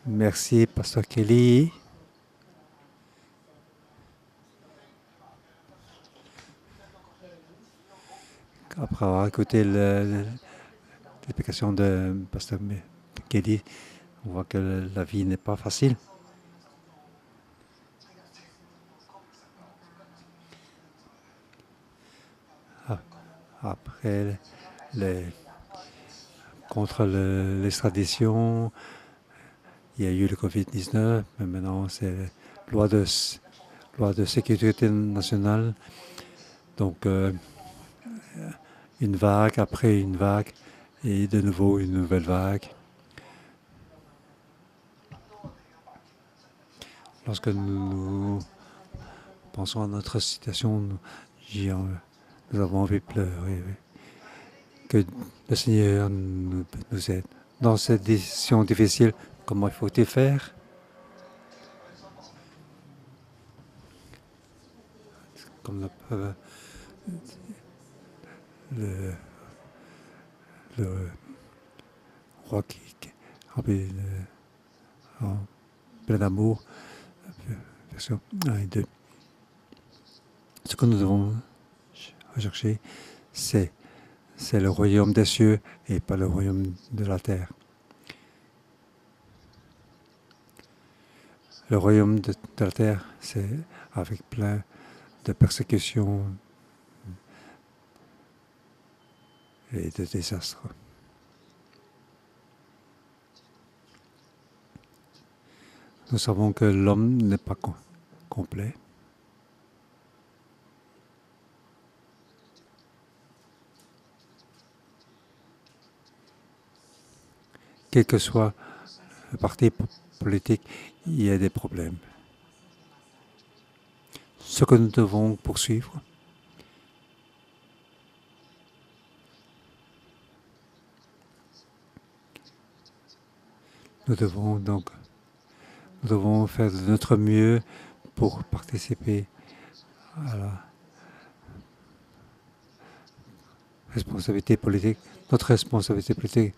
Merci, Pasteur Kelly. Après avoir écouté l'explication de Pasteur Kelly, on voit que la vie n'est pas facile. Après, contre l'extradition, il y a eu le Covid-19, mais maintenant c'est loi de sécurité nationale. Donc, une vague après une vague, et de nouveau une nouvelle vague. Lorsque nous pensons à notre situation, nous avons envie de pleurer. Que le Seigneur nous aide. Dans cette décision difficile, comment faut-il faire? Comme le roi qui remplit en plein d'amour, version 1 et 2. Ce que nous devons rechercher, c'est le royaume des cieux et pas le royaume de la terre. Le royaume de la terre, c'est avec plein de persécutions et de désastres. Nous savons que l'homme n'est pas complet. Quel que soit le parti politique, il y a des problèmes. Ce que nous devons poursuivre, nous devons faire de notre mieux pour participer à la responsabilité politique. Notre responsabilité politique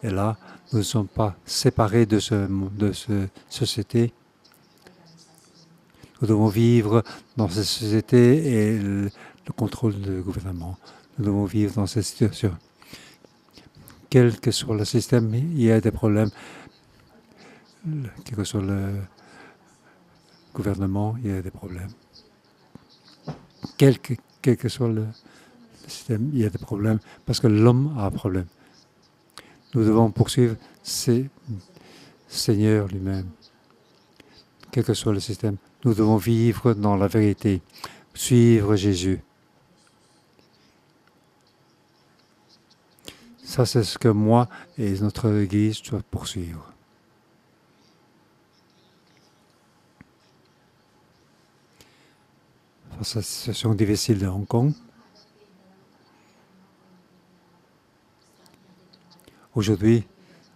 est là. Nous ne sommes pas séparés de cette société. Nous devons vivre dans cette société et le contrôle du gouvernement. Nous devons vivre dans cette situation. Quel que soit le système, il y a des problèmes. Quel que soit le gouvernement, il y a des problèmes. Quel que soit le système, il y a des problèmes parce que l'homme a un problème. Nous devons poursuivre Seigneur lui-même. Quel que soit le système, nous devons vivre dans la vérité, suivre Jésus. Ça, c'est ce que moi et notre Église doivent poursuivre. Face à la situation difficile de Hong Kong, aujourd'hui,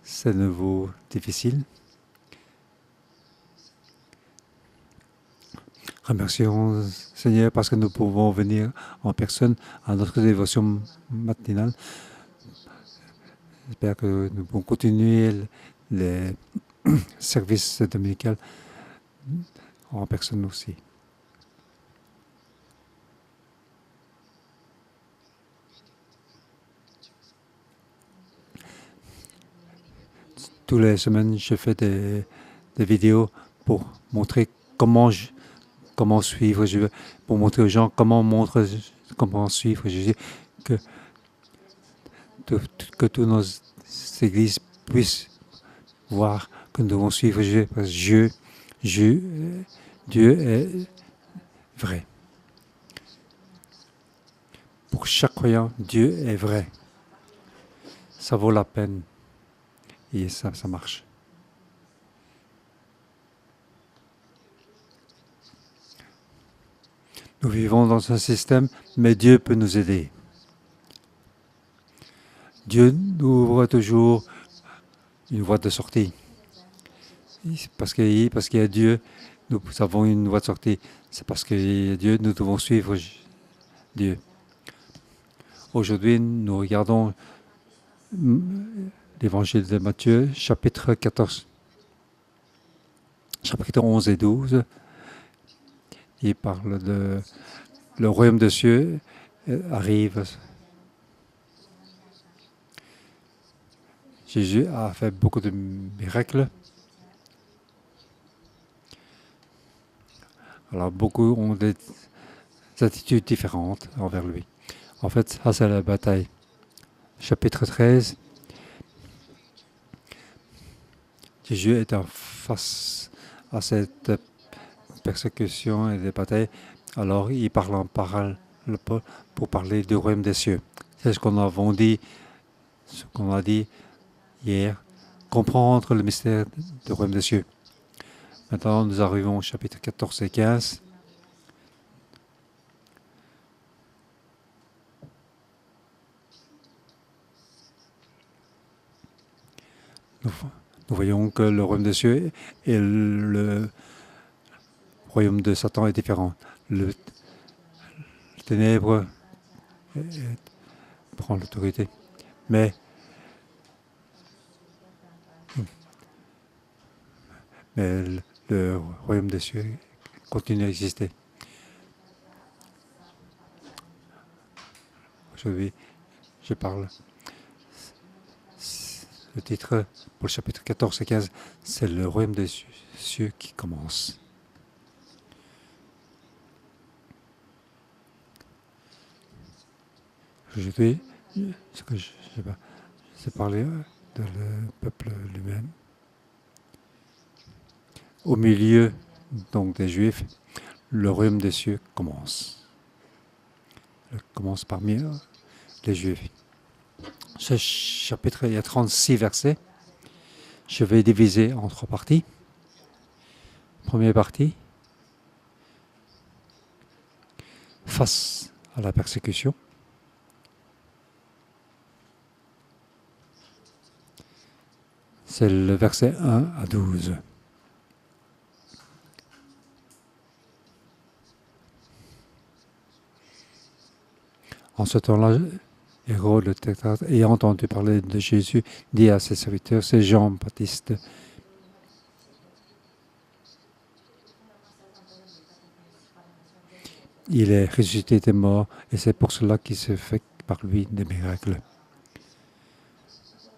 c'est de nouveau difficile. Remercions Seigneur parce que nous pouvons venir en personne à notre dévotion matinale. J'espère que nous pouvons continuer les services dominicaux en personne aussi. Toutes les semaines, je fais des vidéos pour montrer comment suivre Jésus, pour montrer aux gens comment suivre Jésus, que toutes nos églises puissent voir que nous devons suivre Jésus, parce que Dieu est vrai. Pour chaque croyant, Dieu est vrai. Ça vaut la peine. Et ça marche. Nous vivons dans un système, mais Dieu peut nous aider. Dieu nous ouvre toujours une voie de sortie. Parce qu'il y a Dieu, nous avons une voie de sortie. C'est parce qu'il y a Dieu, nous devons suivre Dieu. Aujourd'hui, nous regardons l'Évangile de Matthieu, chapitre 14. chapitre 11 et 12, il parle de le royaume des cieux arrive. Jésus a fait beaucoup de miracles. Alors beaucoup ont des attitudes différentes envers lui. En fait, ça c'est la bataille. Chapitre 13, Jésus est en face à cette persécution et des batailles. Alors il parle en parole pour parler du royaume des cieux. C'est ce qu'on a dit hier, comprendre le mystère du royaume des cieux. Maintenant, nous arrivons au chapitre 14 et 15. Nous voyons que le royaume des cieux et le royaume de Satan est différent. Le ténèbre prend l'autorité. Mais le royaume des cieux continue à exister. Aujourd'hui, je parle. Le titre pour le chapitre 14 et 15, c'est le royaume des cieux qui commence. Aujourd'hui, ce que je sais pas, c'est parler de le peuple lui-même. Au milieu donc des Juifs, le royaume des cieux commence. Il commence parmi les Juifs. Ce chapitre, il y a 36 versets. Je vais diviser en 3 parties. Première partie, face à la persécution. C'est le verset 1 à 12. En ce temps-là, Hérode le Tétrarque, ayant entendu parler de Jésus, dit à ses serviteurs, c'est Jean-Baptiste. Il est ressuscité des morts et c'est pour cela qu'il se fait par lui des miracles.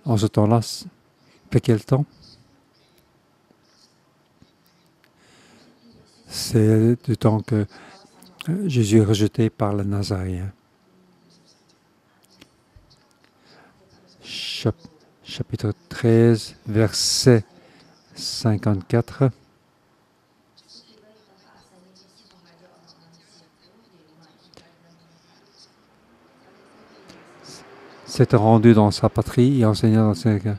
En ce temps-là, fait quel temps? C'est du temps que Jésus est rejeté par le Nazaréen. Chapitre 13, verset 54. S'était rendu dans sa patrie et enseigna dans ses cas,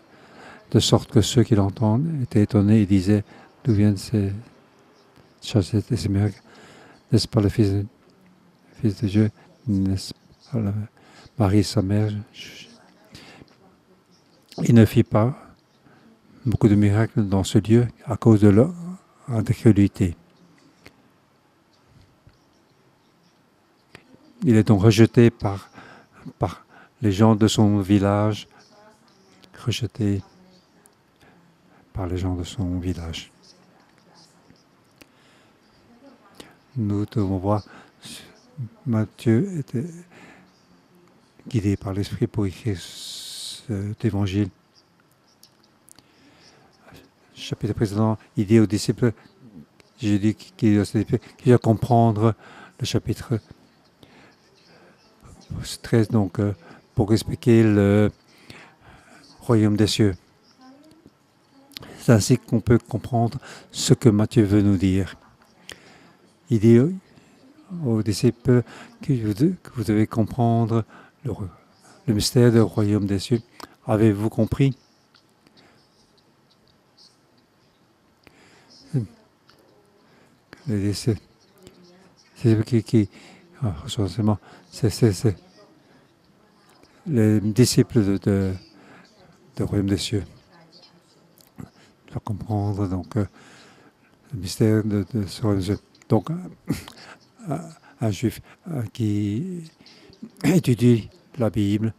de sorte que ceux qui l'entendent étaient étonnés et disaient d'où viennent ces choses et ces miracles? N'est-ce pas le Fils de Dieu? N'est-ce pas Marie, sa mère? Il ne fit pas beaucoup de miracles dans ce lieu à cause de leur incrédulité. Il est donc rejeté par les gens de son village, rejeté par les gens de son village. Nous devons voir, Matthieu était guidé par l'Esprit pour écrire cet évangile. Chapitre précédent, il dit aux disciples, j'ai dit qu'il doit comprendre le chapitre 13, donc pour expliquer le royaume des cieux. C'est ainsi qu'on peut comprendre ce que Matthieu veut nous dire. Il dit aux disciples que vous devez comprendre le mystère du royaume des cieux. Avez-vous compris? Les disciples, c'est les disciples de royaume des cieux. Il faut comprendre donc le mystère de ce royaume des cieux. Donc un juif qui étudie la Bible,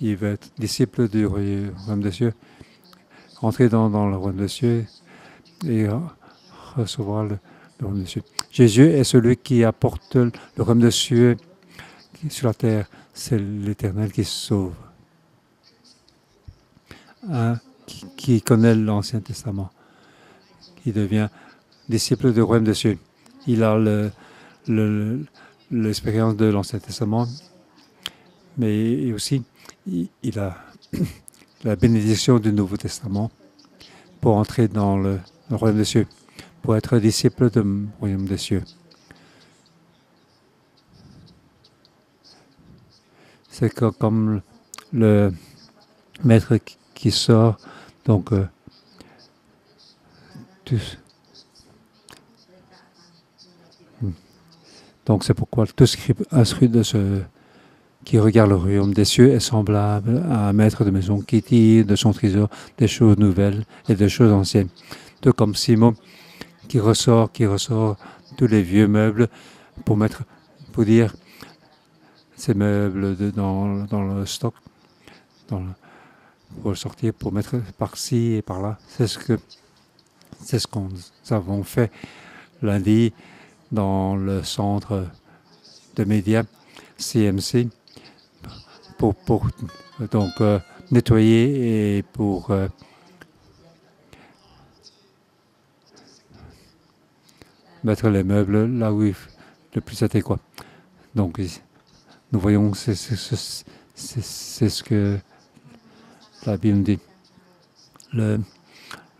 il va être disciple du royaume des cieux, entrer dans le royaume des cieux, et recevoir le royaume des cieux. Jésus est celui qui apporte le royaume des cieux sur la terre. C'est l'Éternel qui sauve. Qui connaît l'Ancien Testament, qui devient disciple du royaume des cieux. Il a l'expérience de l'Ancien Testament, mais aussi il a la bénédiction du Nouveau Testament pour entrer dans le royaume des cieux, pour être disciple du royaume des cieux. C'est comme le maître qui sort, donc donc c'est pourquoi tout inscrit de ce qui regarde le royaume des cieux est semblable à un maître de maison qui tire de son trésor des choses nouvelles et des choses anciennes. Tout comme Simon qui ressort tous les vieux meubles pour dire ces meubles dans le stock, pour sortir, pour mettre par-ci et par-là. C'est ce qu'on avons fait lundi dans le centre de médias CMC pour donc nettoyer et pour mettre les meubles là où le plus adéquat. Donc nous voyons c'est ce que la Bible dit. Le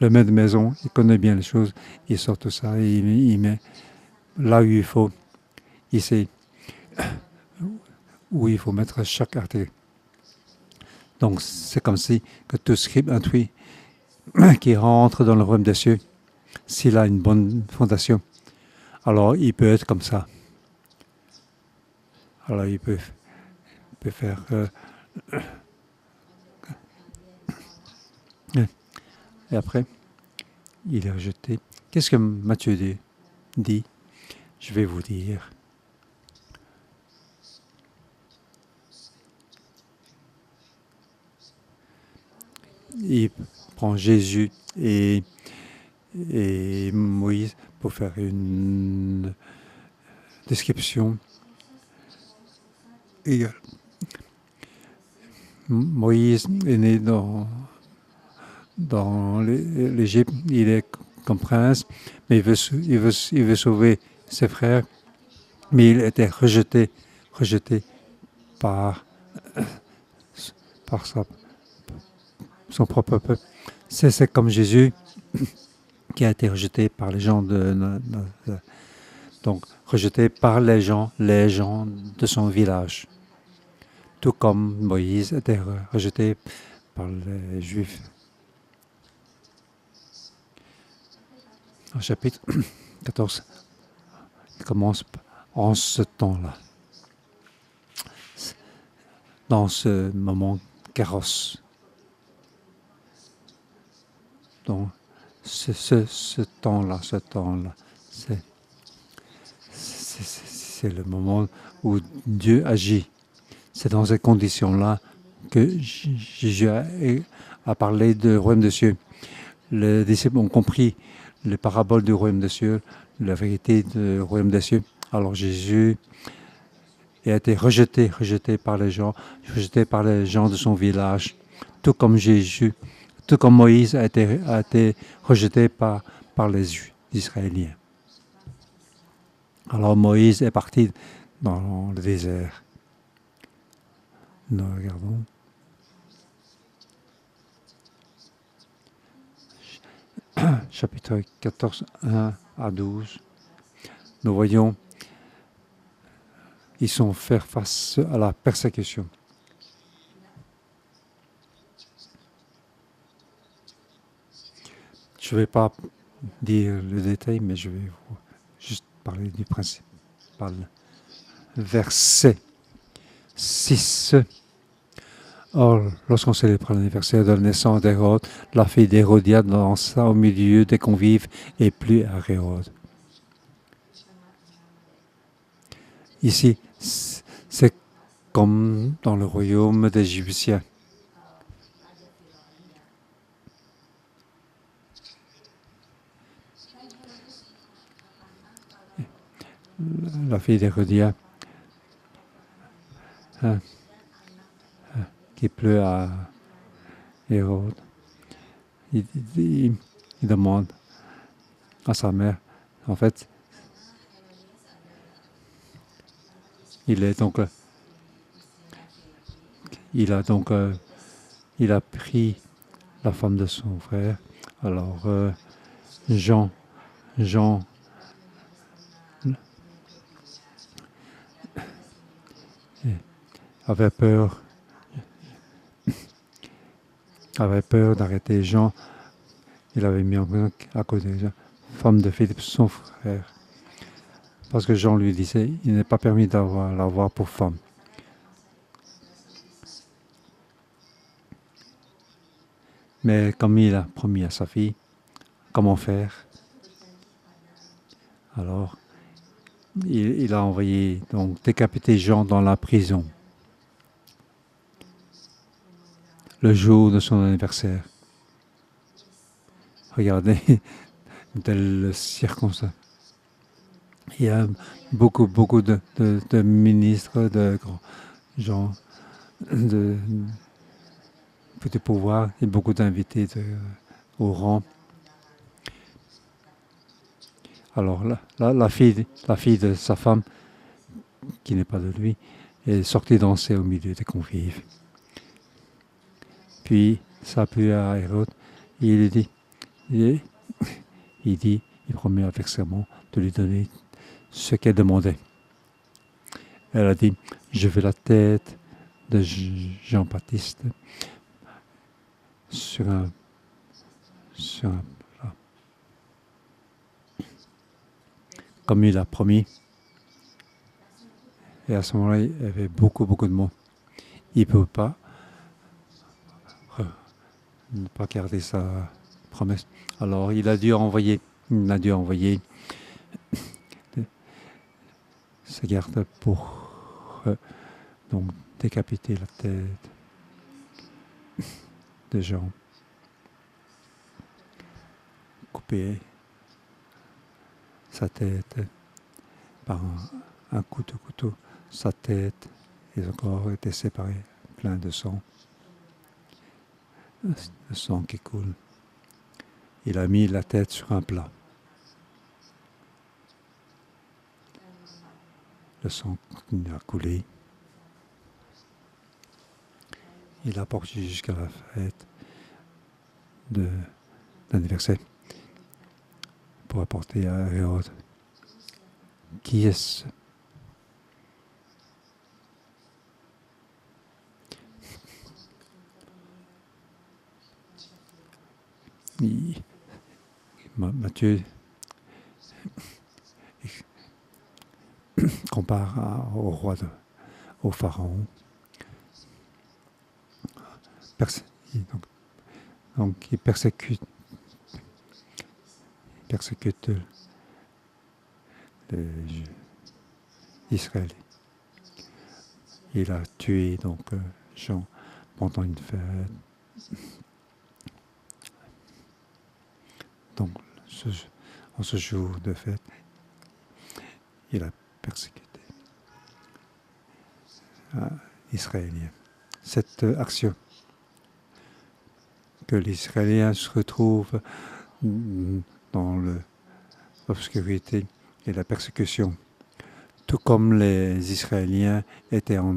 maître de maison, il connaît bien les choses, il sort tout ça, il met là où il faut, il sait où il faut mettre chaque article. Donc c'est comme si que tout scribe intuit qui rentre dans le royaume des cieux, s'il a une bonne fondation, alors il peut être comme ça. Alors il peut faire et après il est rejeté. Qu'est-ce que Matthieu dit? Je vais vous dire. Il prend Jésus et Moïse pour faire une description égale. Moïse est né dans l'Égypte, il est comme prince, mais il veut sauver ses frères, mais il était rejeté par son propre peuple. C'est comme Jésus qui a été rejeté par les gens donc rejeté par les gens de son village. Tout comme Moïse était rejeté par les Juifs. Au chapitre 14, il commence en ce temps-là. Dans ce moment carrosse. Donc, ce temps-là, c'est le moment où Dieu agit. C'est dans ces conditions-là que Jésus a parlé du royaume des cieux. Les disciples ont compris les paraboles du royaume des cieux, la vérité du royaume des cieux. Alors Jésus a été rejeté par les gens de son village, tout comme Moïse a été rejeté par les Israéliens. Alors Moïse est parti dans le désert. Nous regardons. Chapitre 14, 1 à 12. Nous voyons, ils sont faire face à la persécution. Je ne vais pas dire le détail, mais je vais juste parler du principal. Verset 6. Or, lorsqu'on célébra l'anniversaire de la naissance d'Hérode, la fille d'Hérodiade dansa au milieu des convives et plut à Hérode. Ici, c'est comme dans le royaume des Égyptiens. la fille d'Hérodien, hein, qui pleut à Hérode. Il, il- il demande à sa mère, en fait, il est donc, il a donc, il a pris la femme de son frère. Alors Jean, Jean avait peur d'arrêter Jean. Il avait mis en prison à cause de Jean, femme de Philippe, son frère. Parce que Jean lui disait, il n'est pas permis l'avoir pour femme. Mais comme il a promis à sa fille, comment faire? Alors, il a envoyé donc décapiter Jean dans la prison le jour de son anniversaire. Regardez, telle circonstance. Il y a beaucoup de ministres, de gens de pouvoir et beaucoup d'invités au rang. Alors la fille de sa femme, qui n'est pas de lui, est sortie danser au milieu des convives. Puis ça a plu à Hérode, et il promet avec serment de lui donner ce qu'elle demandait. Elle a dit, je veux la tête de Jean-Baptiste sur un plat. Comme il a promis. Et à ce moment-là, il y avait beaucoup de monde. Il ne peut pas ne pas garder sa promesse. Alors il a dû envoyer ses gardes pour donc décapiter la tête de Jean, couper sa tête par un couteau. Sa tête et son corps étaient séparés, plein de sang. Le sang qui coule. Il a mis la tête sur un plat. Le sang continue à couler. Il a porté jusqu'à la fête d'anniversaire pour apporter à Hérode. Qui est-ce? Matthieu compare au pharaon. Donc il persécute les Israéliens. Il a tué donc Jean pendant une fête. Donc en ce jour de fête, il a persécuté Israéliens. Cette action que les Israéliens se retrouvent dans l'obscurité et la persécution, tout comme les Israéliens étaient en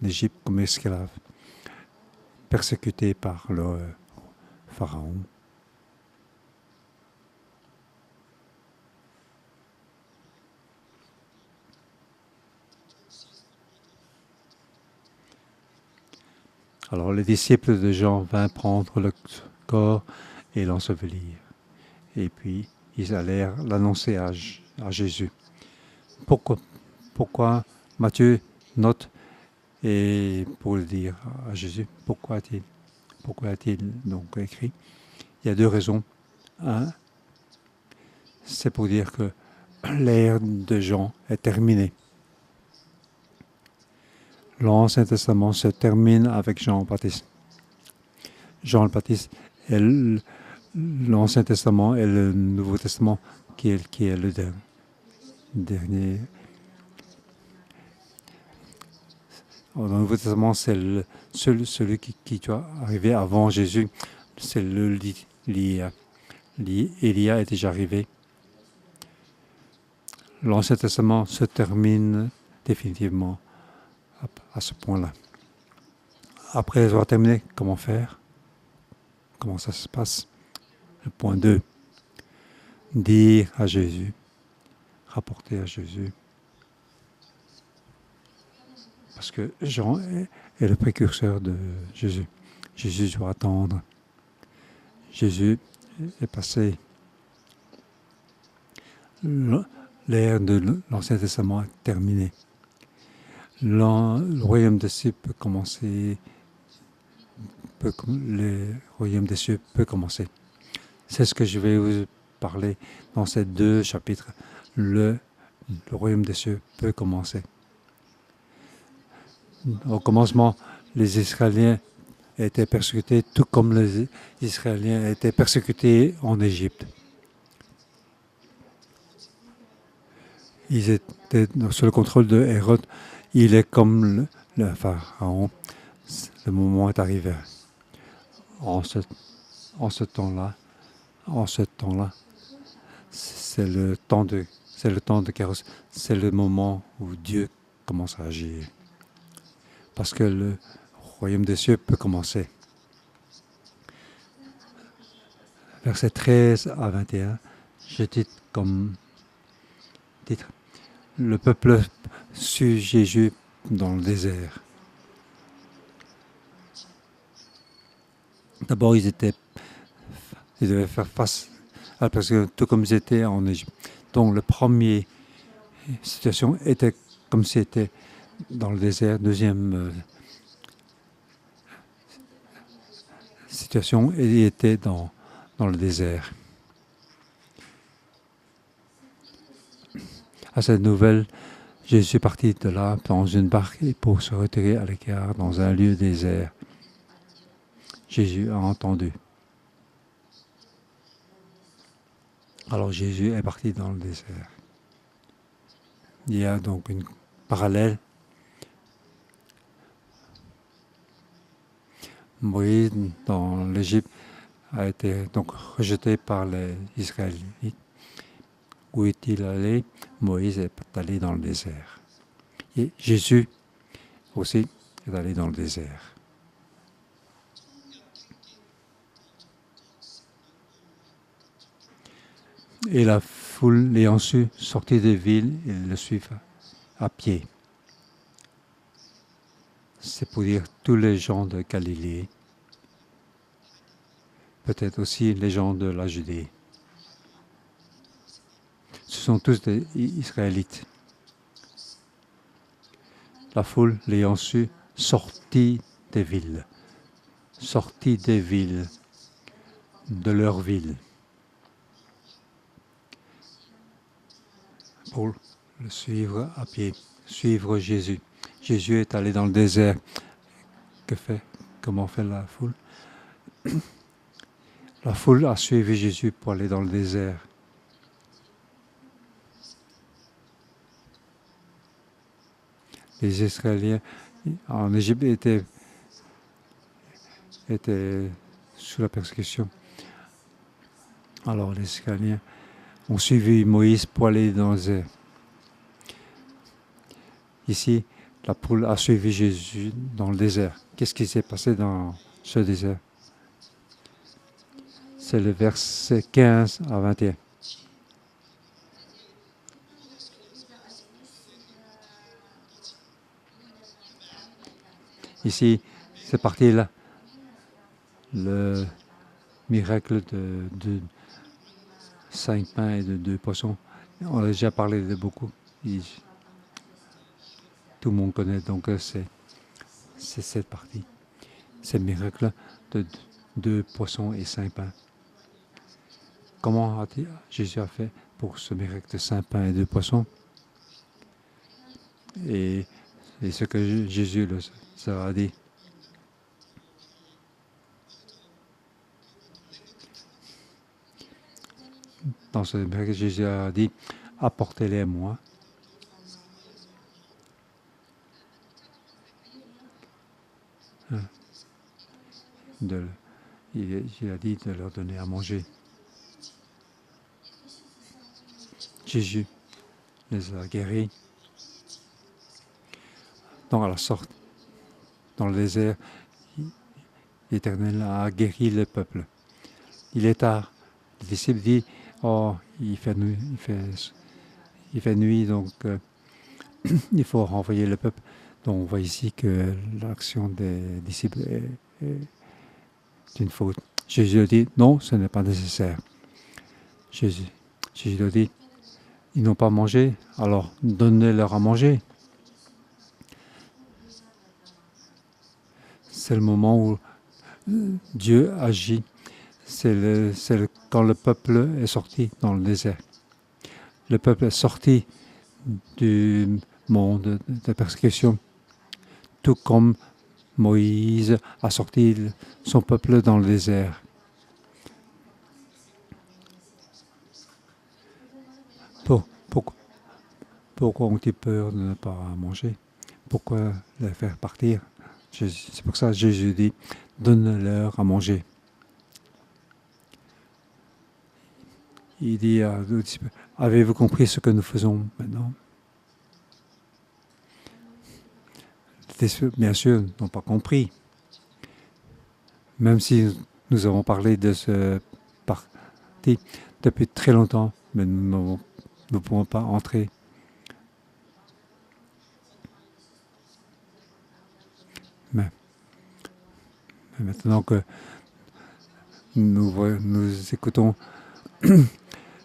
Égypte comme esclaves, persécutés par le pharaon. Alors les disciples de Jean vinrent prendre le corps et l'ensevelir. Et puis ils allèrent l'annoncer à Jésus. Pourquoi Matthieu note et pour le dire à Jésus, pourquoi a-t-il donc écrit? Il y a deux raisons. Un, c'est pour dire que l'ère de Jean est terminée. L'Ancien Testament se termine avec Jean le Baptiste. Jean le Baptiste est l'Ancien Testament et le Nouveau Testament qui est le dernier. Dans le Nouveau Testament, c'est celui qui doit arriver avant Jésus. C'est l'Élia. Élia est déjà arrivé. L'Ancien Testament se termine définitivement à ce point-là. Après avoir terminé, comment faire? Comment ça se passe? Le point 2. Dire à Jésus, rapporter à Jésus. Parce que Jean est le précurseur de Jésus. Jésus doit attendre. Jésus est passé. L'ère de l'Ancien Testament est terminée. Le royaume des cieux peut commencer. Le royaume des cieux peut commencer. C'est ce que je vais vous parler dans ces 2 chapitres. Le royaume des cieux peut commencer. Au commencement, les Israéliens étaient persécutés, tout comme les Israéliens étaient persécutés en Égypte. Ils étaient sous le contrôle de Hérode. Il est comme le pharaon. Le moment est arrivé. En ce temps-là, c'est le temps de Kairos. C'est le moment où Dieu commence à agir. Parce que le royaume des cieux peut commencer. Versets 13 à 21, je dis comme titre, le peuple suit Jésus dans le désert. D'abord, ils devaient faire face à la persécution, tout comme ils étaient en Égypte. Donc, la première situation était comme si c'était dans le désert. Deuxième situation, il était dans le désert. À cette nouvelle, Jésus est parti de là dans une barque pour se retirer à l'écart dans un lieu désert. Jésus a entendu. Alors Jésus est parti dans le désert. Il y a donc une parallèle. Moïse, dans l'Égypte, a été donc rejeté par les Israélites. Où est-il allé? Moïse est allé dans le désert. Et Jésus aussi est allé dans le désert. Et la foule l'ayant su sortit des villes et le suivent à pied. C'est pour dire tous les gens de Galilée, peut-être aussi les gens de la Judée. Ce sont tous des Israélites. La foule l'ayant su sortit des villes, de leur ville, pour le suivre à pied, suivre Jésus. Jésus est allé dans le désert. Comment fait la foule? La foule a suivi Jésus pour aller dans le désert. Les Israéliens en Égypte étaient sous la persécution. Alors les Israéliens ont suivi Moïse pour aller dans le désert. Ici, la foule a suivi Jésus dans le désert. Qu'est-ce qui s'est passé dans ce désert? C'est le verset 15 à 21. Ici, c'est parti là. Le miracle de 5 pains et de 2 poissons. On a déjà parlé de beaucoup. Tout le monde connaît, donc c'est cette partie. C'est le miracle de 2 poissons et 5 pains. Comment Jésus a fait pour ce miracle de 5 pains et 2 poissons? Et ce que Jésus leur a dit. Dans ce miracle, Jésus a dit, apportez-les à moi. il a dit de leur donner à manger. Jésus les a guéris. Donc à la sorte, dans le désert, l'Éternel a guéri le peuple. Il est tard. Les disciples disent, oh, il fait nuit, donc il faut renvoyer le peuple. Donc on voit ici que l'action des disciples est une faute. Jésus a dit, non, ce n'est pas nécessaire. Jésus a dit, ils n'ont pas mangé, alors donnez-leur à manger. C'est le moment où Dieu agit. C'est quand le peuple est sorti dans le désert. Le peuple est sorti du monde de persécution, tout comme Moïse a sorti son peuple dans le désert. Pourquoi ont-ils peur de ne pas manger? Pourquoi les faire partir? C'est pour ça que Jésus dit, donne-leur à manger. Il dit à nos disciples, avez-vous compris ce que nous faisons maintenant? Les disciples, bien sûr, n'ont pas compris. Même si nous avons parlé de ce parti depuis très longtemps, mais nous ne pouvons pas entrer. Mais maintenant que nous écoutons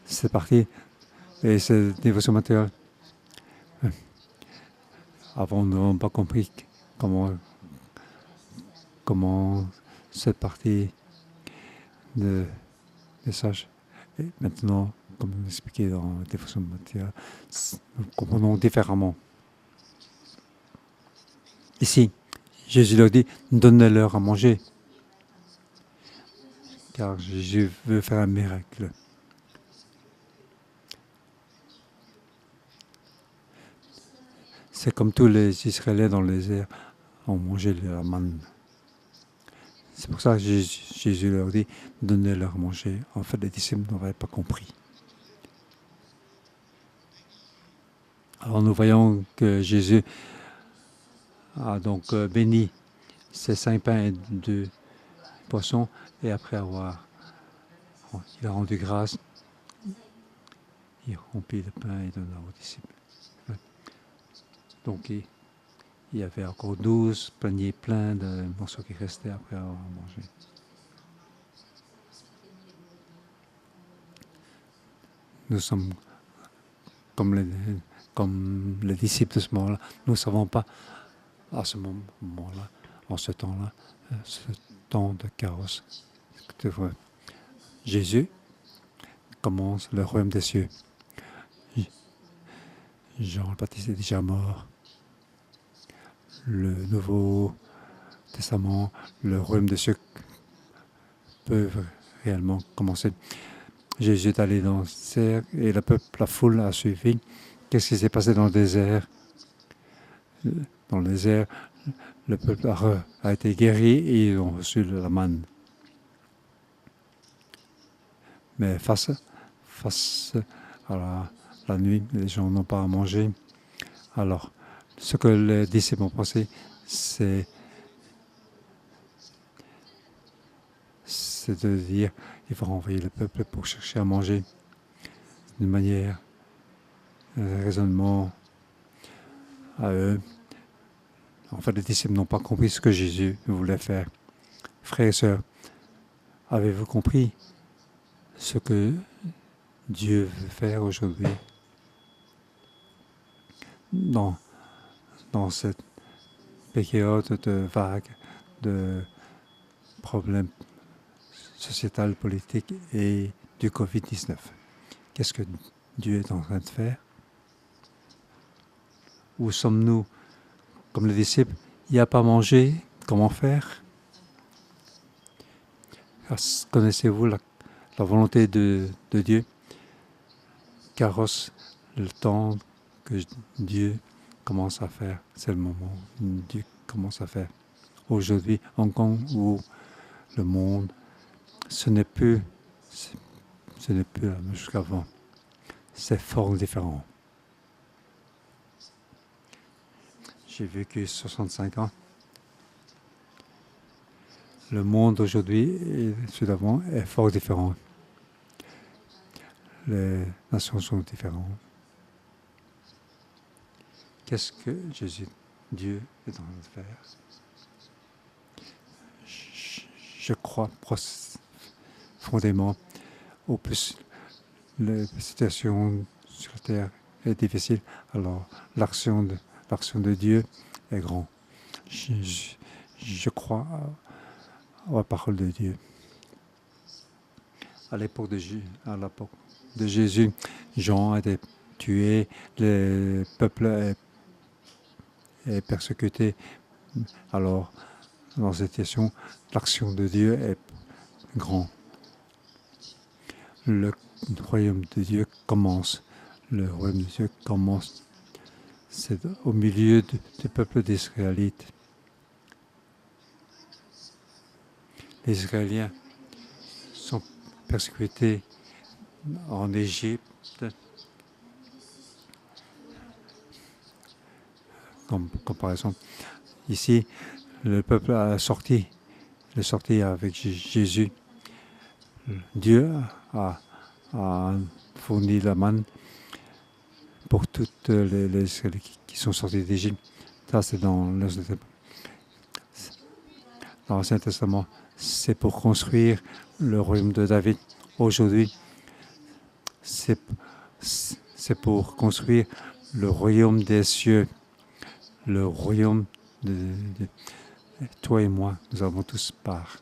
cette partie et cette dévotion matérielle, avant nous n'avons pas compris comment cette partie de message. Et maintenant, comme vous l'expliquez dans la dévotion matérielle, nous comprenons différemment. Ici, Jésus leur dit, donnez-leur à manger. Car Jésus veut faire un miracle. C'est comme tous les Israéliens dans le désert ont mangé de la manne. C'est pour ça que Jésus leur dit, donnez-leur à manger. En fait, les disciples n'auraient pas compris. Alors nous voyons que Jésus a donc béni ces 5 pains et 2 poissons, et après il a rendu grâce, il rompit le pain et donna aux disciples. Donc il y avait encore 12 paniers pleins de morceaux qui restaient après avoir mangé. Nous sommes comme les disciples de ce moment-là. Nous ne savons pas à ce moment-là, en ce temps-là, ce temps de chaos. Jésus commence le royaume des cieux. Jean le Baptiste est déjà mort. Le Nouveau Testament, le royaume des cieux peuvent réellement commencer. Jésus est allé dans le désert et la foule a suivi. Qu'est-ce qui s'est passé dans le désert? Dans le désert, le peuple a été guéri et ils ont reçu la manne. Mais face à la nuit, les gens n'ont pas à manger. Alors, ce que les disciples ont pensé, c'est de dire il faut renvoyer le peuple pour chercher à manger d'une manière, un raisonnement à eux. En fait, les disciples n'ont pas compris ce que Jésus voulait faire. Frères et sœurs, avez-vous compris ce que Dieu veut faire aujourd'hui dans cette période de vague, de problèmes sociétal, politiques et du Covid-19? Qu'est-ce que Dieu est en train de faire? Où sommes-nous comme les disciples? Il n'y a pas à manger, comment faire? Connaissez-vous la volonté de Dieu? Carrosse, le temps que Dieu commence à faire, c'est le moment où Dieu commence à faire. Aujourd'hui, Hong Kong, où Le monde, ce n'est plus la même chose qu'avant. C'est fort différent. J'ai vécu 65 ans. Le monde aujourd'hui et celui d'avant est fort différent. Les nations sont différentes. Qu'est-ce que Dieu est en train de faire? Je crois profondément. Au plus la situation sur la terre est difficile, alors l'action de Dieu est grande. Je crois à la parole de Dieu. À l'époque de Jésus, Jean a été tué, le peuple est persécuté. Alors, dans cette situation, l'action de Dieu est grande. Le royaume de Dieu commence. Le royaume de Dieu commence. C'est au milieu du peuple d'Israélites. Les Israéliens sont persécutés en Égypte. Comme par exemple, ici, le peuple est sorti avec Jésus. Dieu a fourni la manne pour toutes les Israélites qui sont sortis d'Égypte. Ça, c'est dans l'Ancien Testament. C'est pour construire le royaume de David. Aujourd'hui, c'est pour construire le royaume des cieux, le royaume de toi et moi. Nous avons tous part.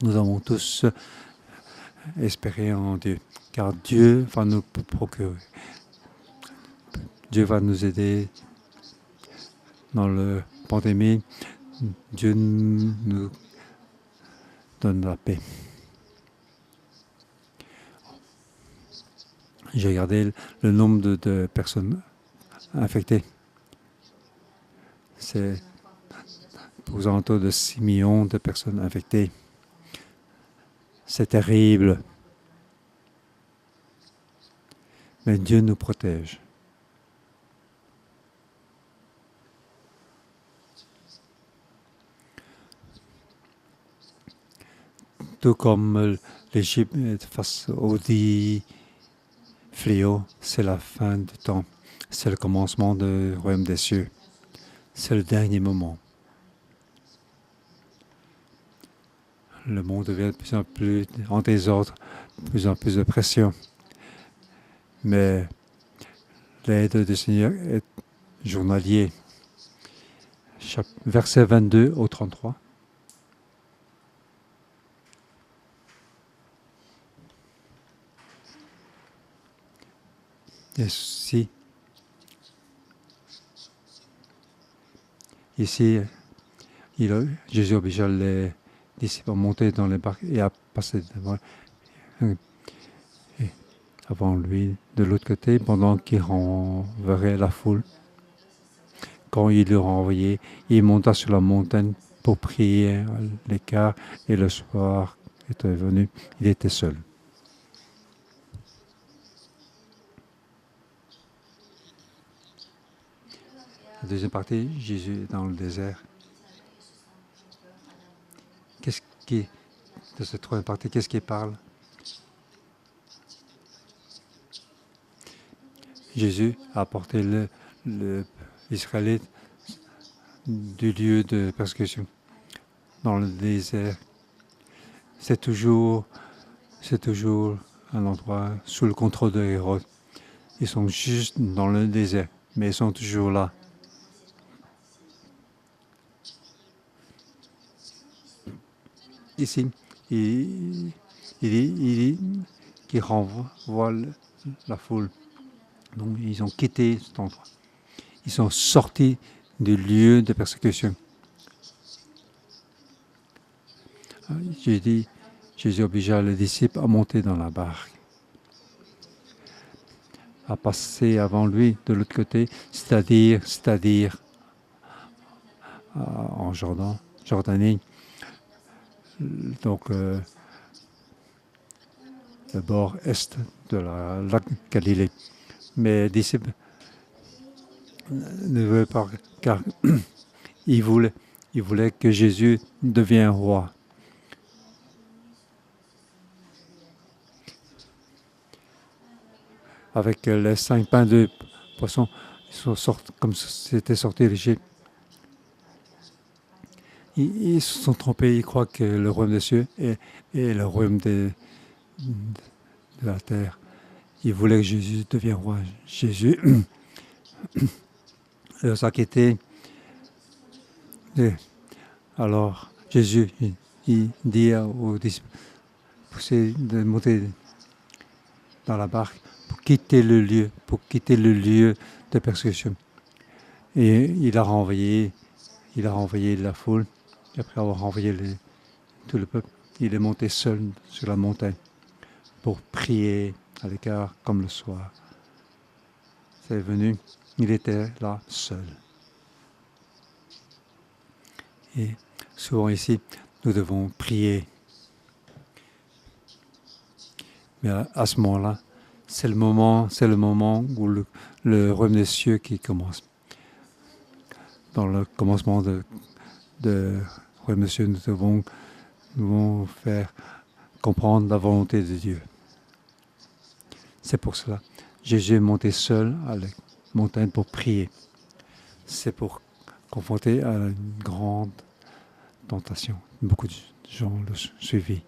Nous avons tous espéré en Dieu, car Dieu va nous procurer. Dieu va nous aider dans la pandémie. Dieu nous donne la paix. J'ai regardé le nombre de personnes infectées. C'est aux alentours de 6 millions de personnes infectées. C'est terrible. Mais Dieu nous protège. Tout comme l'Égypte face aux 10 fléaux, c'est la fin du temps. C'est le commencement du royaume des cieux. C'est le dernier moment. Le monde devient de plus en plus en désordre, de plus en plus de pression. Mais l'aide du Seigneur est journalier. Verset 22 au 33. Ici, Jésus obligea les disciples à monter dans les barques et à passer avant lui de l'autre côté pendant qu'il renverrait la foule. Quand il le renvoyait, il monta sur la montagne pour prier à l'écart et le soir était venu, il était seul. La deuxième partie, Jésus est dans le désert. De cette troisième partie, qu'est-ce qui parle? Jésus a apporté l'Israélite du lieu de persécution dans le désert. C'est toujours un endroit sous le contrôle de Hérode. Ils sont juste dans le désert, mais ils sont toujours là. Ici, il dit qu'il renvoie la foule. Donc, ils ont quitté cet endroit. Ils sont sortis du lieu de persécution. Jésus obligea les disciples à monter dans la barque, à passer avant lui de l'autre côté, c'est-à-dire en Jordanie. donc le bord est de la lac Galilée. Mes disciples ne veulent pas, car ils voulaient que Jésus devienne roi. Avec les 5 pains de poisson, ils sont sortis, comme c'était sorti d'Égypte. Ils se sont trompés, ils croient que le royaume des cieux est le royaume de la terre. Ils voulaient que Jésus devienne roi. Jésus a quitté. Alors Jésus il dit aux disciples de monter dans la barque pour quitter le lieu de persécution. Et il a renvoyé la foule. Et après avoir renvoyé tout le peuple, il est monté seul sur la montagne pour prier à l'écart comme le soir. C'est venu, il était là seul. Et souvent ici, nous devons prier. Mais à ce moment-là, c'est le moment où le royaume des cieux qui commence. Dans le commencement de royaume des cieux, nous devons faire comprendre la volonté de Dieu. C'est pour cela. Jésus est monté seul à la montagne pour prier. C'est pour confronter à une grande tentation. Beaucoup de gens le suivaient.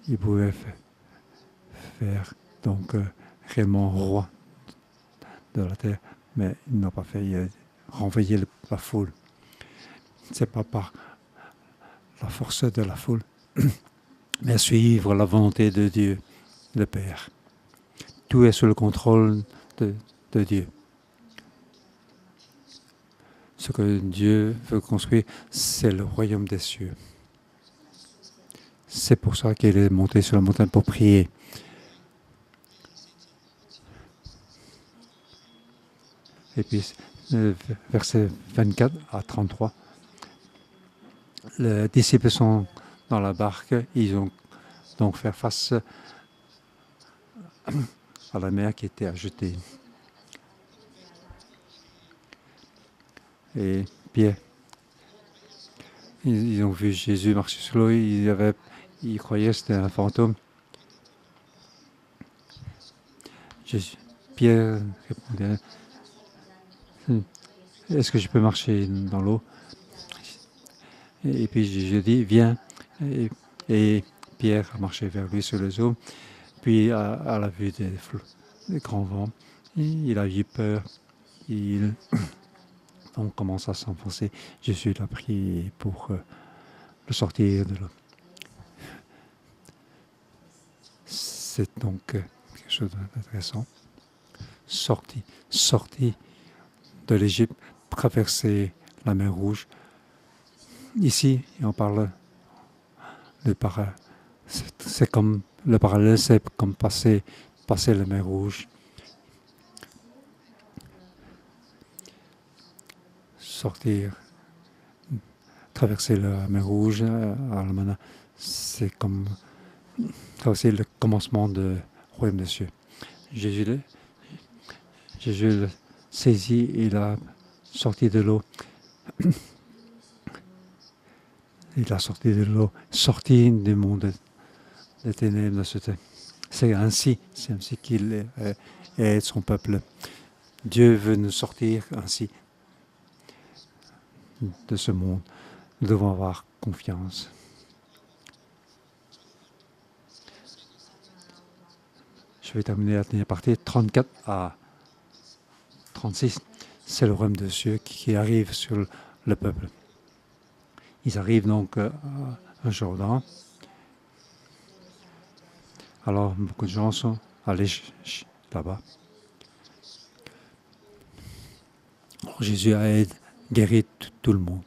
Ils pouvaient faire donc réellement roi de la terre, mais il n'a pas fait. Il a renvoyé la foule. C'est pas par la force de la foule, mais suivre la volonté de Dieu, le Père. Tout est sous le contrôle de Dieu. Ce que Dieu veut construire, c'est le royaume des cieux. C'est pour ça qu'il est monté sur la montagne pour prier. Et puis, versets 24 à 33, les disciples sont dans la barque. Ils ont donc fait face à la mer qui était agitée. Et Pierre, ils ont vu Jésus marcher sur l'eau. Ils croyaient que c'était un fantôme. Pierre répondait, est-ce que je peux marcher dans l'eau? Et puis Jésus dit, viens. Et Pierre a marché vers lui sur les eaux. Puis à la vue des grands vents, il a eu peur. On commence à s'enfoncer. Jésus l'a prié pour le sortir de l'eau. C'est donc quelque chose d'intéressant. Sorti de l'Égypte, traverser la mer Rouge. Ici, on parle de c'est comme le parallèle, c'est comme passer la mer Rouge. Traverser la mer Rouge à Almana, c'est comme traverser le commencement du royaume des cieux. Jésus le saisit, il a sorti de l'eau. Il a sorti de l'eau, sorti du monde des ténèbres de ce temps. C'est ainsi qu'il aide son peuple. Dieu veut nous sortir ainsi de ce monde. Nous devons avoir confiance. Je vais terminer la dernière partie, 34 à 36. C'est le royaume de Dieu qui arrive sur le peuple. Ils arrivent donc à Jordan. Alors, beaucoup de gens sont allés là-bas. Alors, Jésus a guéri tout le monde.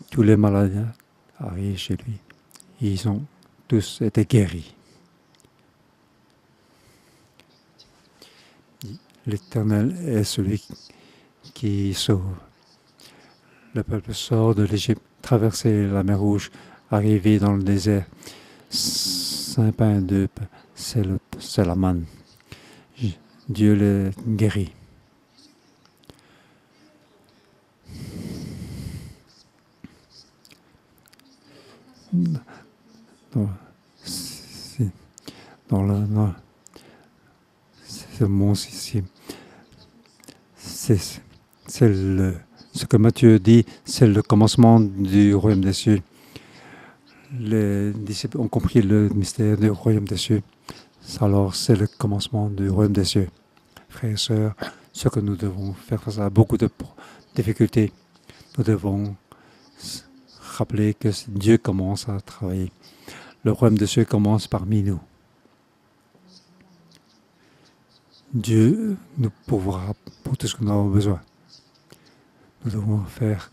Tous les malades arrivent chez lui. Ils ont tous été guéris. L'Éternel est celui qui sauve. Le peuple sort de l'Égypte, traverser la mer Rouge, arriver dans le désert. 5 pains et 2, c'est la manne. Dieu le guérit. Dans, c'est- dans ce mont-ci, c'est ce que Matthieu dit, c'est le commencement du royaume des cieux. Les disciples ont compris le mystère du royaume des cieux. Alors, c'est le commencement du royaume des cieux. Frères et sœurs, ce que nous devons faire face à beaucoup de difficultés, nous devons rappeler que Dieu commence à travailler. Le royaume des cieux commence parmi nous. Dieu nous pourvoira pour tout ce que nous avons besoin. Nous devons faire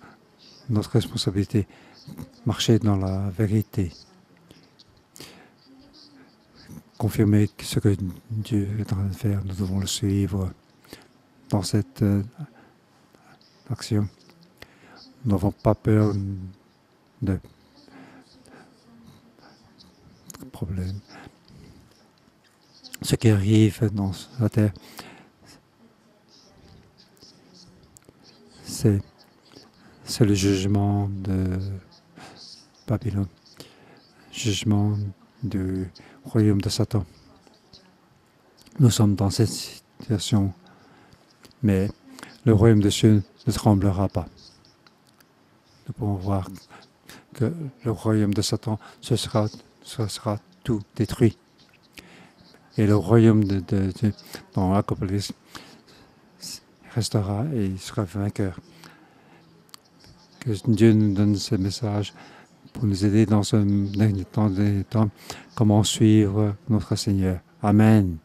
notre responsabilité, marcher dans la vérité, confirmer ce que Dieu est en train de faire. Nous devons le suivre dans cette action. Nous n'avons pas peur de problèmes. Ce qui arrive dans la terre, c'est le jugement de Babylone, jugement du royaume de Satan. Nous sommes dans cette situation, mais le royaume de Dieu ne tremblera pas. Nous pouvons voir que le royaume de Satan, ce sera tout détruit. Et le royaume de Dieu, dans l'Apocalypse, restera et il sera vainqueur. Que Dieu nous donne ce message pour nous aider dans ce dernier temps, comment suivre notre Seigneur. Amen.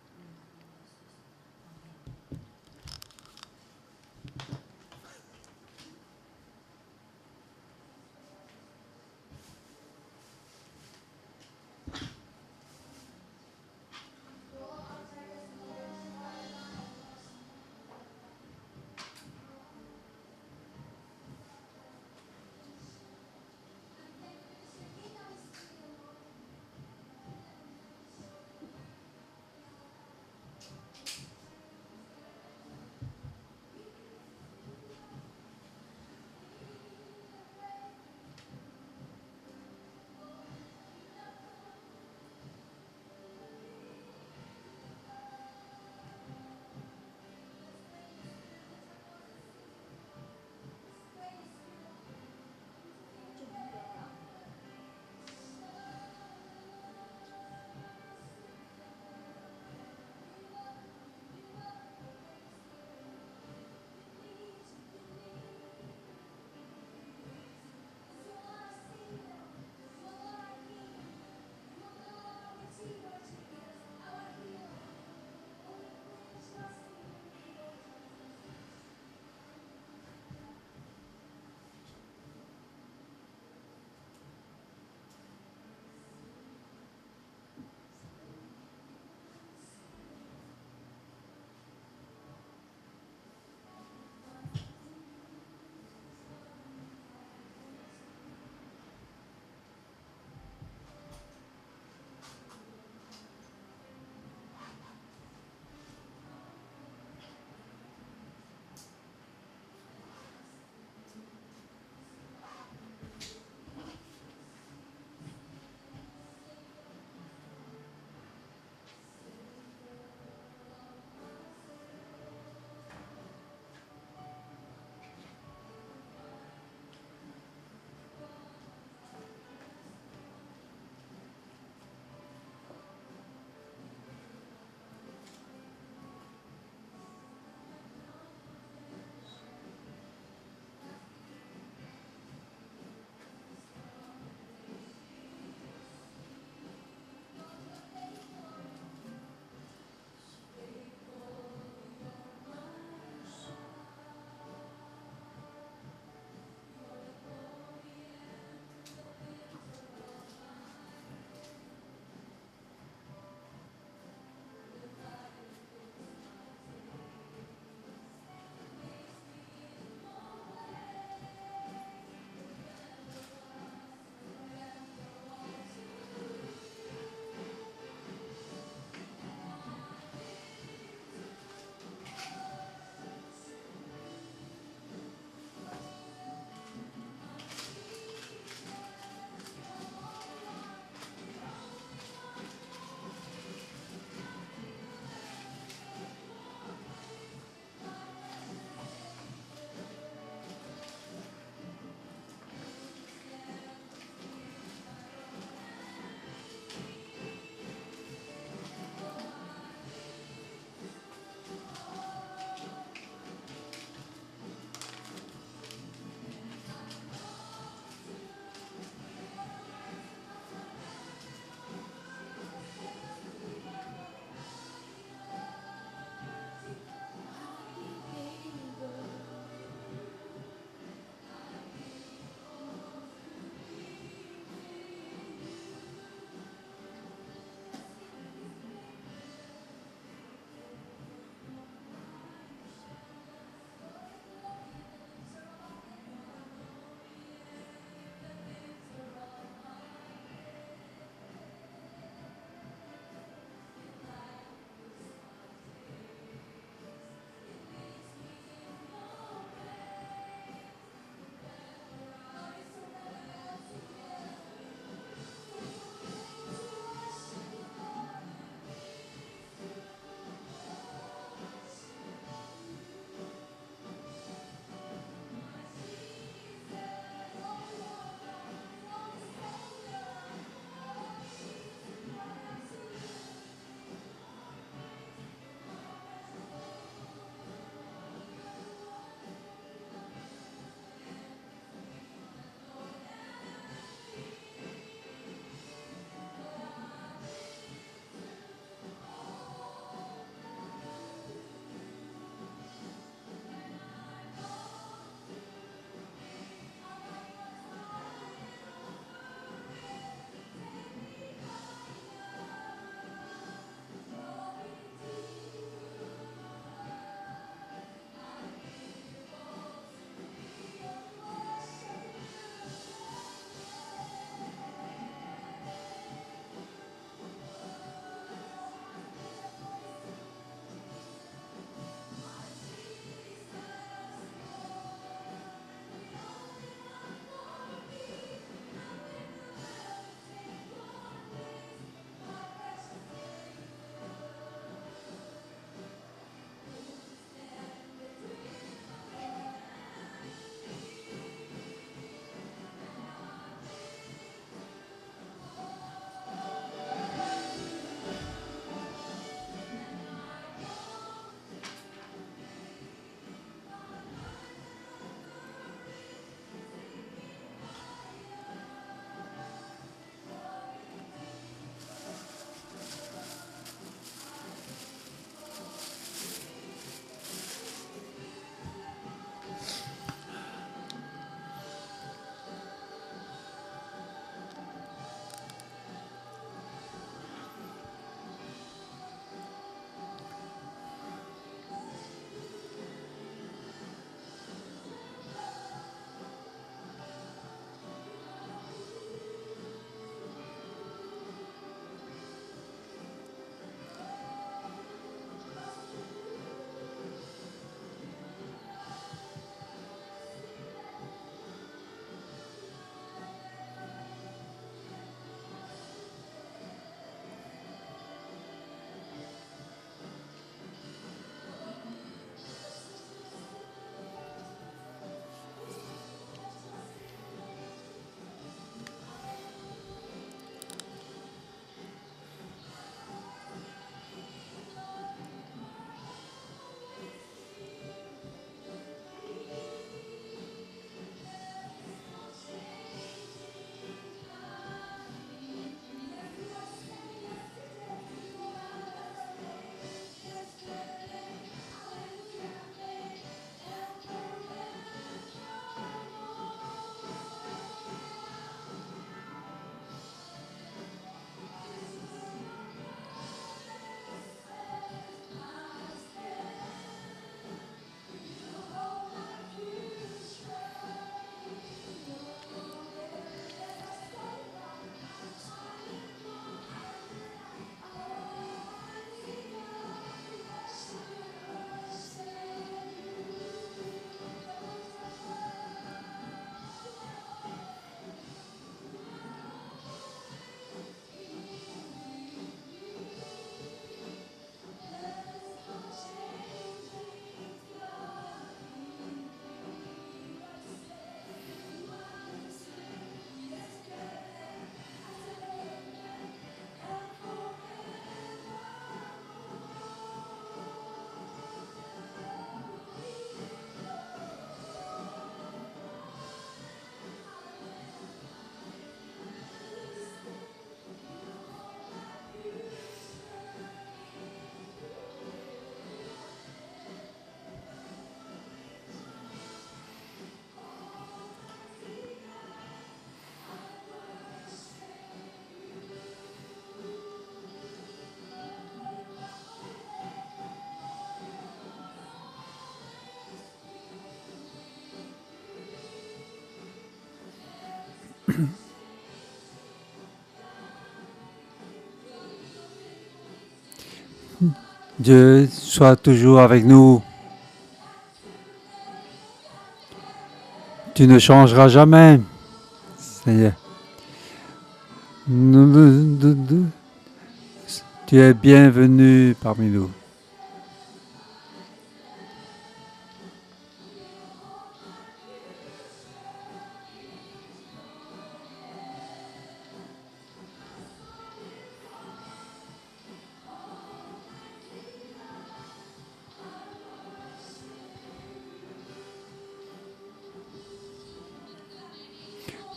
Dieu soit toujours avec nous. Tu ne changeras jamais, Seigneur. Tu es bienvenu parmi nous.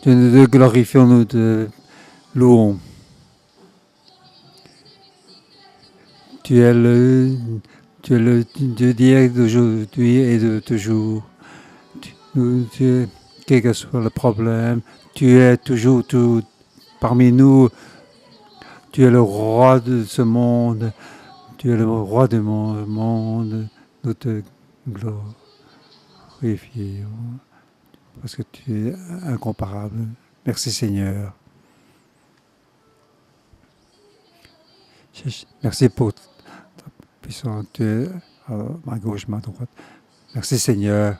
Dieu, nous te glorifions, nous te louons. Tu es le Dieu d'hier, d'aujourd'hui et de toujours. Quel que soit le problème, tu es toujours tout parmi nous. Tu es le roi de ce monde. Tu es le roi du monde. Nous te glorifions parce que tu es incomparable. Merci Seigneur. Merci pour ta puissance. Tu es à ma gauche, ma droite. Merci Seigneur.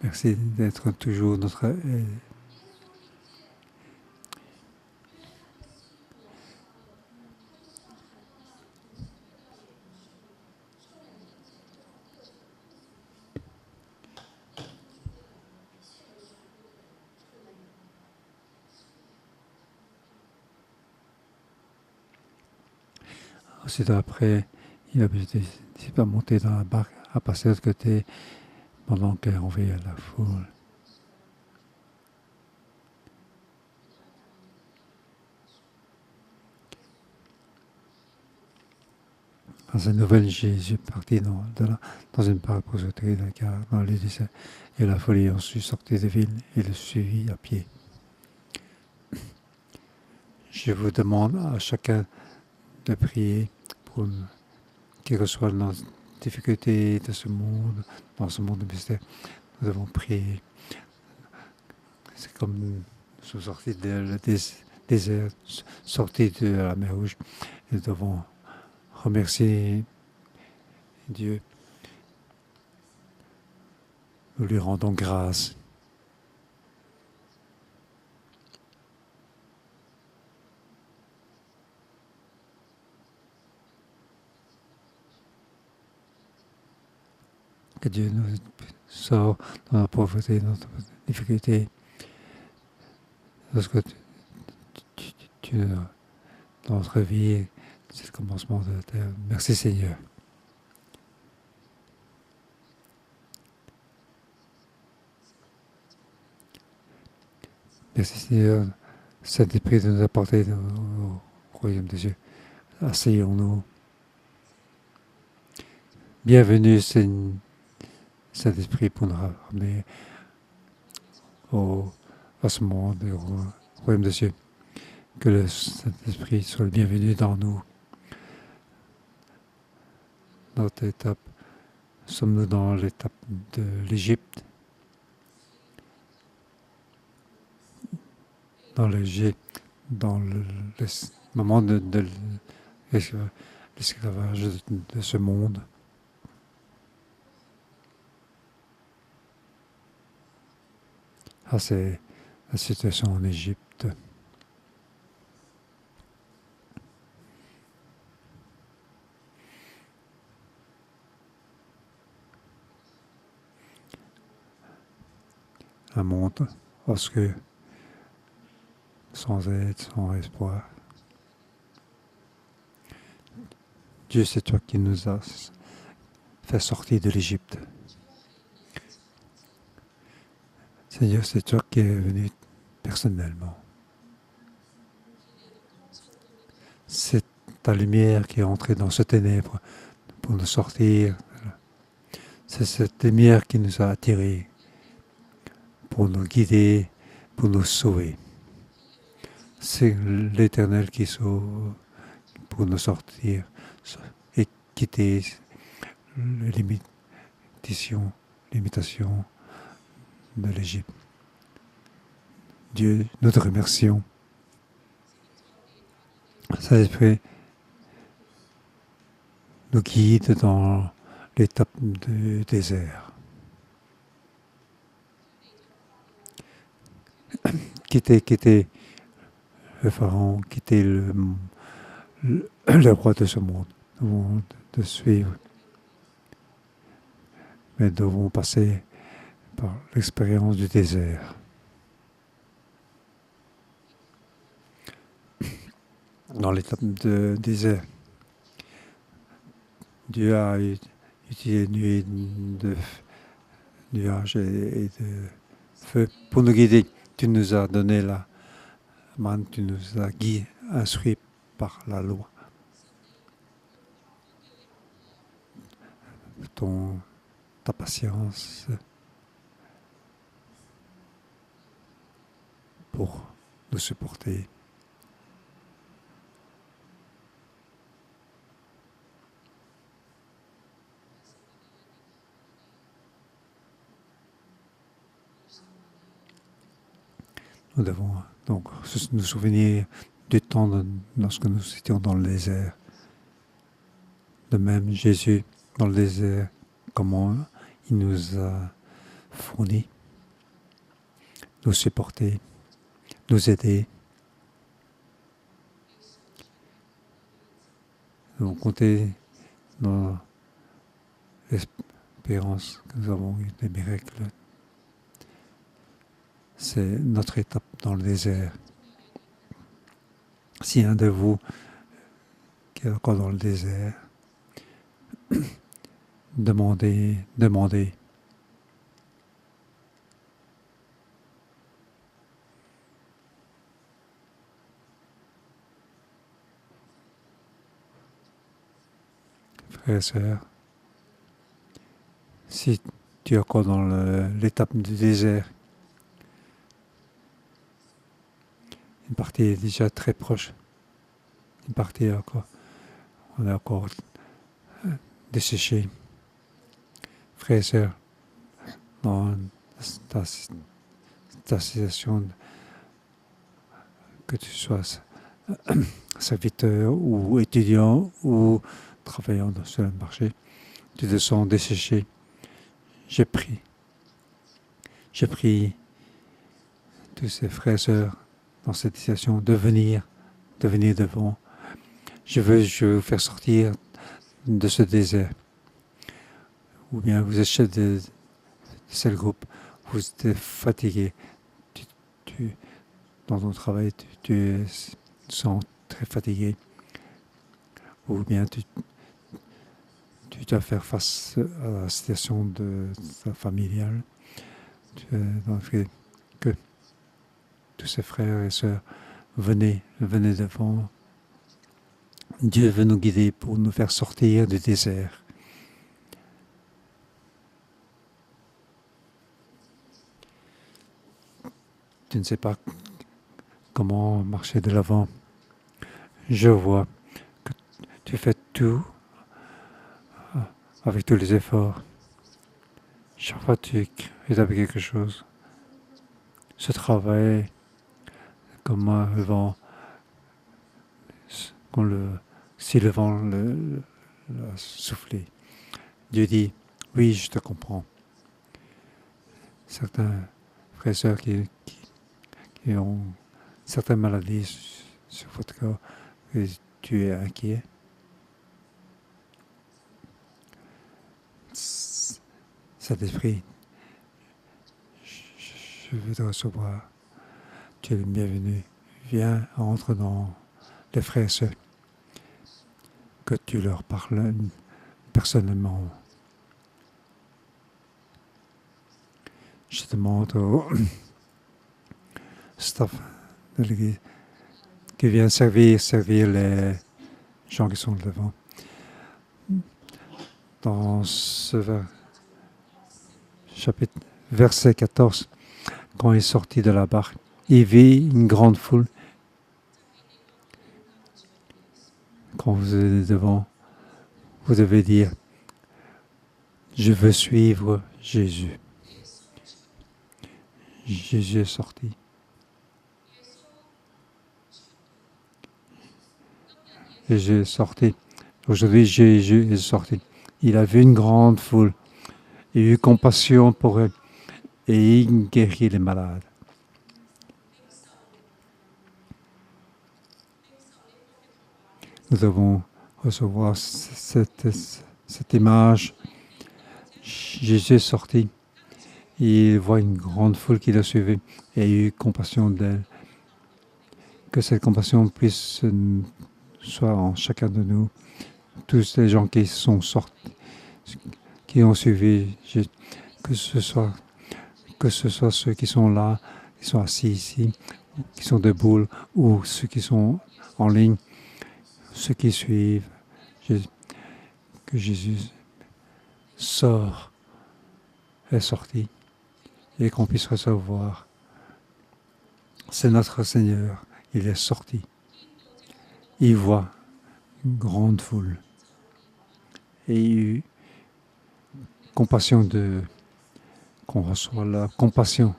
Merci d'être toujours notre aide. Ensuite, après, il a décidé de monter dans la barque, à passer de l'autre côté, pendant qu'on veillait la foule. Dans cette nouvelle, Jésus partit dans une barque pour se tirer la gare dans les déserts, et la foule ayant su sortir de ville, et le suivit à pied. Je vous demande à chacun de prier pour quelles que soient nos difficultés de ce monde, dans ce monde de mystère. Nous devons prier. C'est comme nous sommes sortis du désert, sortis de la mer Rouge. Nous devons remercier Dieu. Nous lui rendons grâce. Que Dieu nous sort dans notre pauvreté, dans notre difficulté. Lorsque dans notre vie, c'est le commencement de la terre. Merci Seigneur. Merci Seigneur, Saint-Esprit de nous apporter au royaume des cieux. Asseyons-nous. Bienvenue Saint-Esprit pour nous ramener à ce monde, au royaume des cieux. Que le Saint-Esprit soit le bienvenu dans nous. Notre étape, sommes-nous dans l'étape de l'Égypte? Dans le moment de l'esclavage de ce monde. Ah, c'est la situation en Égypte. Un monde obscur, sans aide, sans espoir. Dieu, c'est toi qui nous as fait sortir de l'Égypte. Seigneur, c'est toi qui es venu personnellement. C'est ta lumière qui est entrée dans ce ténèbre pour nous sortir. C'est cette lumière qui nous a attirés pour nous guider, pour nous sauver. C'est l'Éternel qui sauve pour nous sortir et quitter les limitations de l'Égypte. Dieu, nous te remercions. Saint-Esprit nous guide dans l'étape du désert. Quitter le pharaon, quitter le roi de ce monde. Nous devons te suivre. Mais nous devons passer par l'expérience du désert. Dans l'étape de désert, Dieu a utilisé nuages et de feu pour nous guider. Tu nous as donné la manne, tu nous as guidés, instruits par la loi. Ta patience pour nous supporter. Nous devons donc nous souvenir du temps lorsque nous étions dans le désert. De même, Jésus, dans le désert, comment il nous a fourni, nous supporter, nous aider. Nous devons compter dans l'espérance que nous avons eu des miracles. C'est notre étape dans le désert. Si un de vous qui est encore dans le désert, demandez. Frères et sœurs, si tu es encore dans l'étape du désert, une partie est déjà très proche. Une partie on est encore desséché. Frères et sœurs, dans ta situation, que tu sois serviteur ou étudiant ou travaillant sur le marché, tu te sens desséché. J'ai pris tous ces frères et sœurs dans cette situation de venir devant. Je veux vous faire sortir de ce désert. Ou bien vous êtes chef de ce groupe, vous êtes fatigué. Dans ton travail, tu te sens très fatigué. Ou bien tu dois faire face à la situation de ta familiale. Que tous ces frères et sœurs, venez devant. Dieu veut nous guider pour nous faire sortir du désert. Tu ne sais pas comment marcher de l'avant. Je vois que tu fais tout avec tous les efforts. Chaque fois que tu établis quelque chose, ce travail, comme le vent, si le vent l'a soufflé. Dieu dit, oui, je te comprends. Certains frères et sœurs qui ont certaines maladies sur votre corps, et tu es inquiet. Saint-Esprit, je veux te recevoir. Tu es le bienvenu. Viens, entre dans les frères et sœurs, que tu leur parles personnellement. Je demande au staff de l'église qui vient servir les gens qui sont devant. Dans ce chapitre, verset 14, quand il est sorti de la barque, il vit une grande foule. Quand vous êtes devant, vous devez dire, je veux suivre Jésus. Jésus est sorti. Jésus est sorti. Aujourd'hui, Jésus est sorti. Il a vu une grande foule. Il a eu compassion pour eux et il guérit les malades. Nous devons recevoir cette image. Jésus est sorti. Il voit une grande foule qui l'a suivi et il a eu compassion d'elle. Que cette compassion puisse soit en chacun de nous. Tous les gens qui sont sortis, qui ont suivi, que ce soit ceux qui sont là, qui sont assis ici, qui sont debout, ou ceux qui sont en ligne, ceux qui suivent, que Jésus est sorti, et qu'on puisse recevoir. C'est notre Seigneur, il est sorti. Il voit une grande foule. Et il a eu compassion qu'on reçoit la compassion,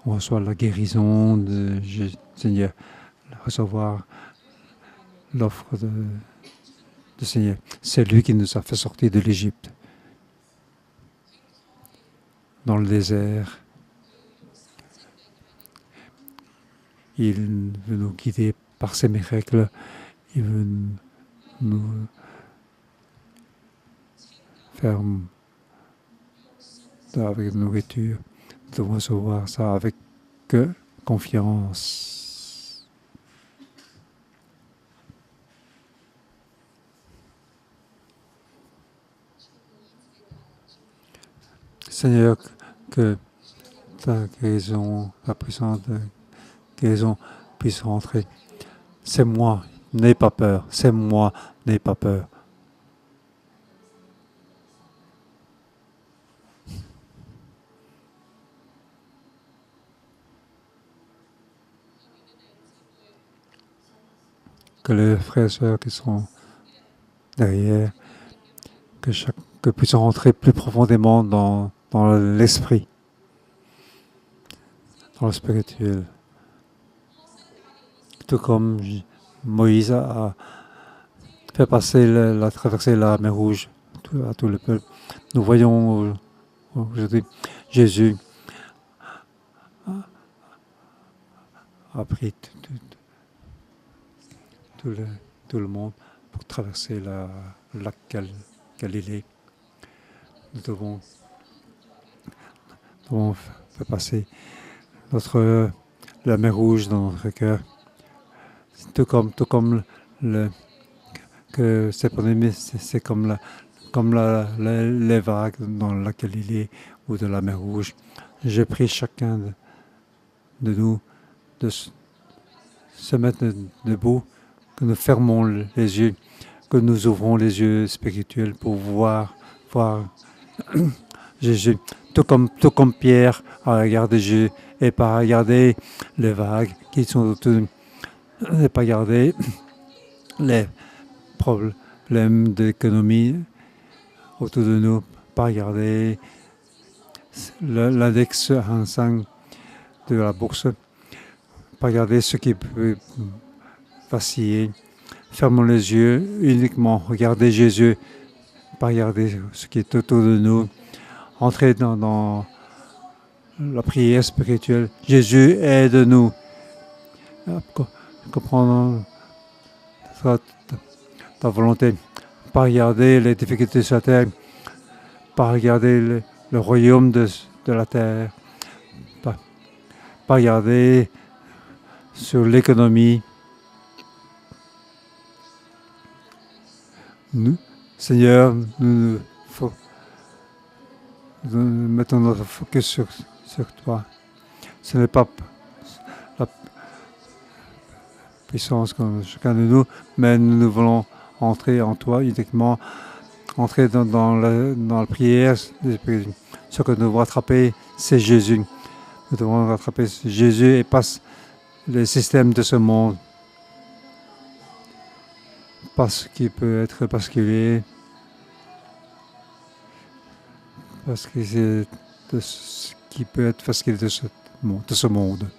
qu'on reçoit la guérison de Seigneur, recevoir l'offre de Seigneur. C'est lui qui nous a fait sortir de l'Égypte, dans le désert. Il veut nous guider par ses miracles. Il veut nous faire avec la nourriture. Nous devons recevoir ça avec confiance. Seigneur, que ta guérison, ta puissance de guérison puisse rentrer. C'est moi, n'aie pas peur. C'est moi, n'aie pas peur. Que les frères et sœurs qui sont derrière, que puissent rentrer plus profondément dans l'esprit, dans le spirituel. Tout comme Moïse a fait passer la traversée de la mer Rouge à tout le peuple. Nous voyons aujourd'hui Jésus a pris tout le monde pour traverser le lac Galilée. Nous devons faire passer la mer Rouge dans notre cœur. Tout comme que cette pandémie, c'est comme les vagues dans le lac Galilée ou de la mer Rouge. J'ai pris chacun de nous de se mettre debout, que nous fermons les yeux, que nous ouvrons les yeux spirituels pour voir Jésus. Tout comme Pierre a regardé Jésus et pas regarder les vagues qui sont autour, et pas regarder les problèmes d'économie autour de nous, pas regarder l'index 1,5 de la bourse, pas regarder ce qui peut vaciller. Fermons les yeux, uniquement regarder Jésus, pas regarder ce qui est autour de nous. Entrer dans la prière spirituelle. Jésus, aide-nous. Comprendre ta volonté. Pas regarder les difficultés sur la terre. Pas regarder le royaume de la terre. Pas regarder sur l'économie. Nous, Seigneur, nous mettons notre focus sur toi. Ce n'est pas la puissance comme chacun de nous, mais nous voulons entrer en toi uniquement, entrer dans la prière. Ce que nous devons rattraper, c'est Jésus. Nous devons rattraper Jésus et pas les systèmes de ce monde. Pas ce qui peut être basculé, parce que c'est de ce qui peut être basculé de ce monde.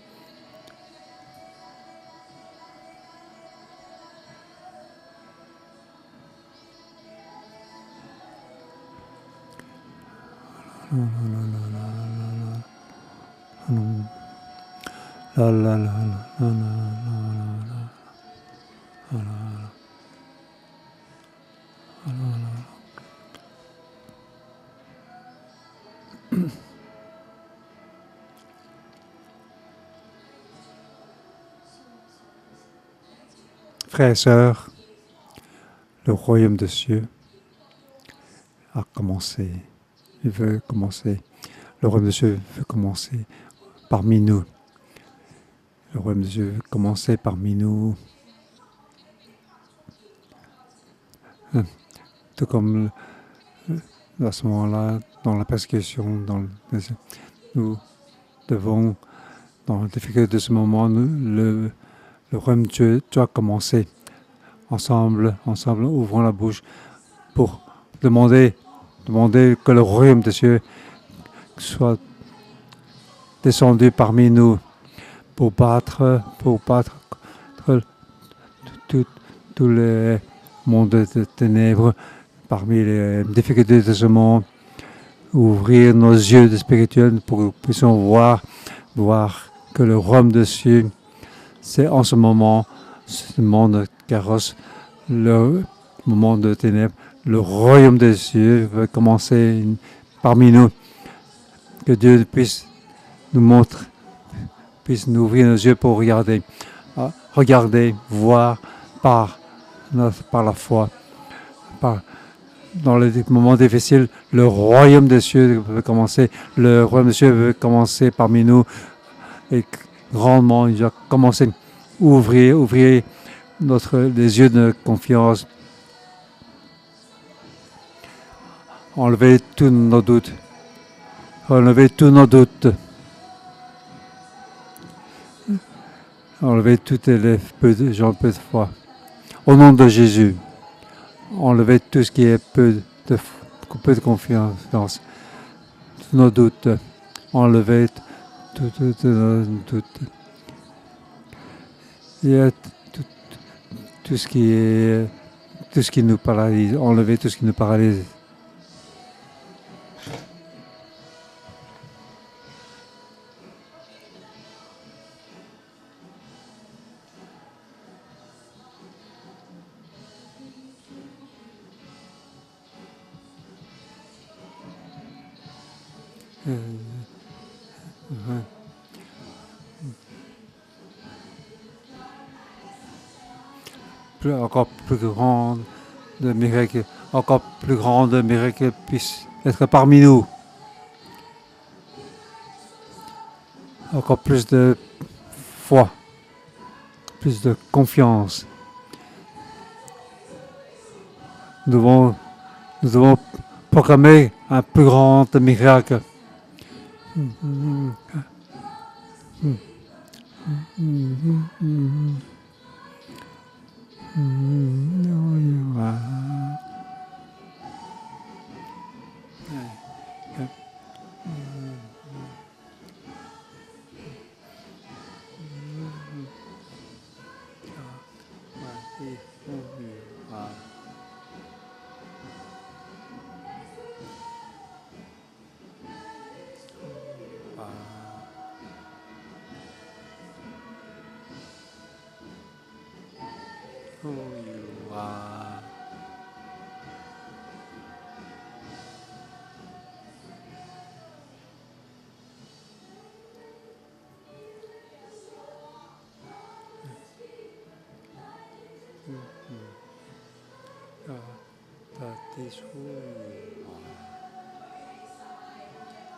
Frères et sœurs, le royaume des cieux a commencé. Il veut commencer. Le royaume des cieux veut commencer parmi nous. Le royaume des cieux veut commencer parmi nous. Tout comme à ce moment-là, dans la persécution, nous devons, dans la difficulté de ce moment, le royaume de Dieu doit commencer. Ensemble, ouvrons la bouche pour demander que le royaume de Dieu soit descendu parmi nous pour battre tous les mondes de ténèbres parmi les difficultés de ce monde, ouvrir nos yeux spirituels pour que nous puissions voir que le royaume de Dieu, c'est en ce moment, ce monde carrosse, le moment de ténèbres, le royaume de Dieu va commencer parmi nous. Que Dieu puisse nous montrer, puisse nous ouvrir nos yeux pour regarder, voir par la foi. Dans les moments difficiles, le royaume des cieux veut commencer. Le royaume des cieux veut commencer parmi nous. Et grandement, il doit commencer à ouvrir les yeux de confiance. Enlever tous nos doutes. Enlever tous les peu de foi. Au nom de Jésus, enlever tout ce qui est peu de confiance. Tous nos doutes. Enlever tout nos doutes. Il y a tout ce qui nous paralyse. Enlever tout ce qui nous paralyse. Encore plus grand de miracles, encore plus grand de miracles puisse être parmi nous. Encore plus de foi, plus de confiance. Nous devons proclamer un plus grand miracle.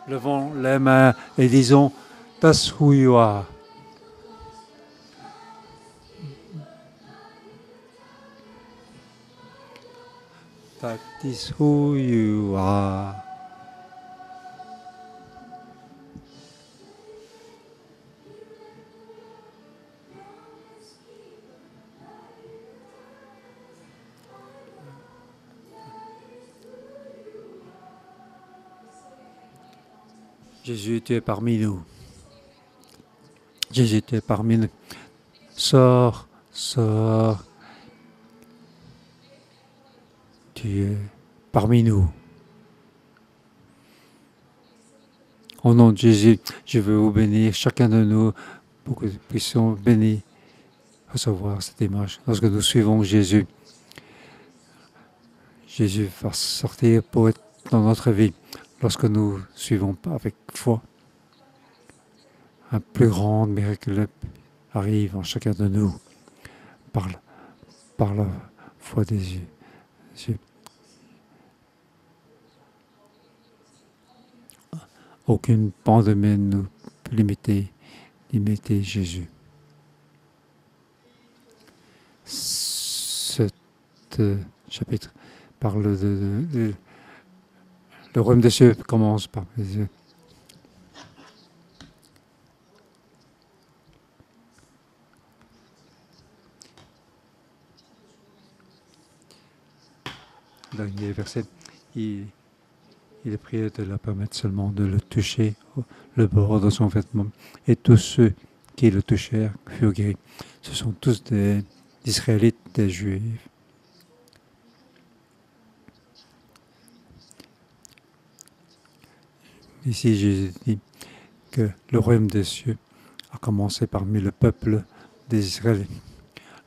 Levons les mains et disons Tashuiwa. Tashuiwa. Jésus, tu es parmi nous. Jésus, tu es parmi nous. Sors. Tu es parmi nous. Au nom de Jésus, je veux vous bénir, chacun de nous, pour que nous puissions bénir, recevoir cette image. Lorsque nous suivons Jésus, Jésus va sortir pour être dans notre vie. Lorsque nous suivons avec foi, un plus grand miracle arrive en chacun de nous par la foi des yeux. Aucune pandémie ne nous peut limiter Jésus. Ce chapitre parle de le royaume des cieux commence par les yeux. Dernier verset, il est prié de la permettre seulement de le toucher, le bord de son vêtement. Et tous ceux qui le touchèrent furent guéris. Ce sont tous des Israélites, des Juifs. Ici, Jésus dit que le royaume des cieux a commencé parmi le peuple des Israélites.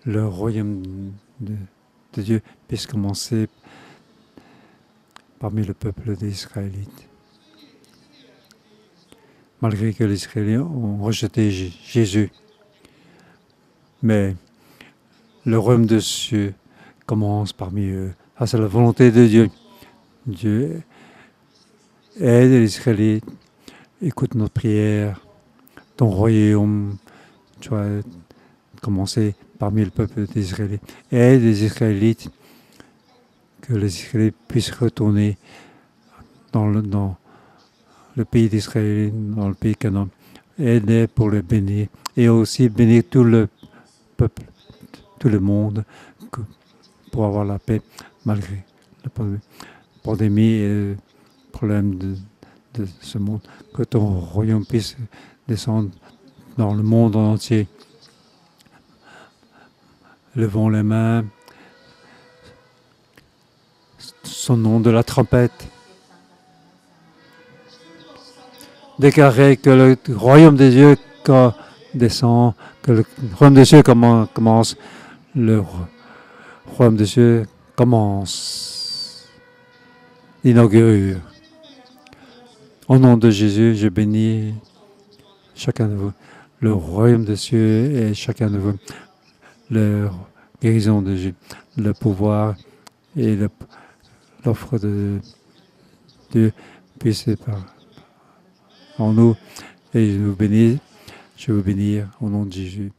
Le royaume de Dieu puisse commencer parmi le peuple des Israélites. Malgré que les Israéliens ont rejeté Jésus, mais le royaume des cieux commence parmi eux. Ah, c'est la volonté de Dieu. Dieu aide les Israélites, écoute notre prière. Ton royaume, tu vas commencer parmi le peuple des Israélites. Aide les Israélites, que les Israélites puissent retourner dans le pays d'Israël, dans le pays Canaan. Aide-les pour le bénir. Et aussi bénir tout le peuple, tout le monde, pour avoir la paix malgré la pandémie et le problème de ce monde. Que ton royaume puisse descendre dans le monde entier. Levons les mains. Sonnons de la trompette. Déclarer que le royaume des dieux descend, que le royaume des cieux commence. Le royaume des cieux commence. Inaugure. Au nom de Jésus, je bénis chacun de vous. Le royaume des cieux et chacun de vous. La guérison de Dieu, le pouvoir et l'offre de Dieu puisse être en nous. Et je vous bénis au nom de Jésus.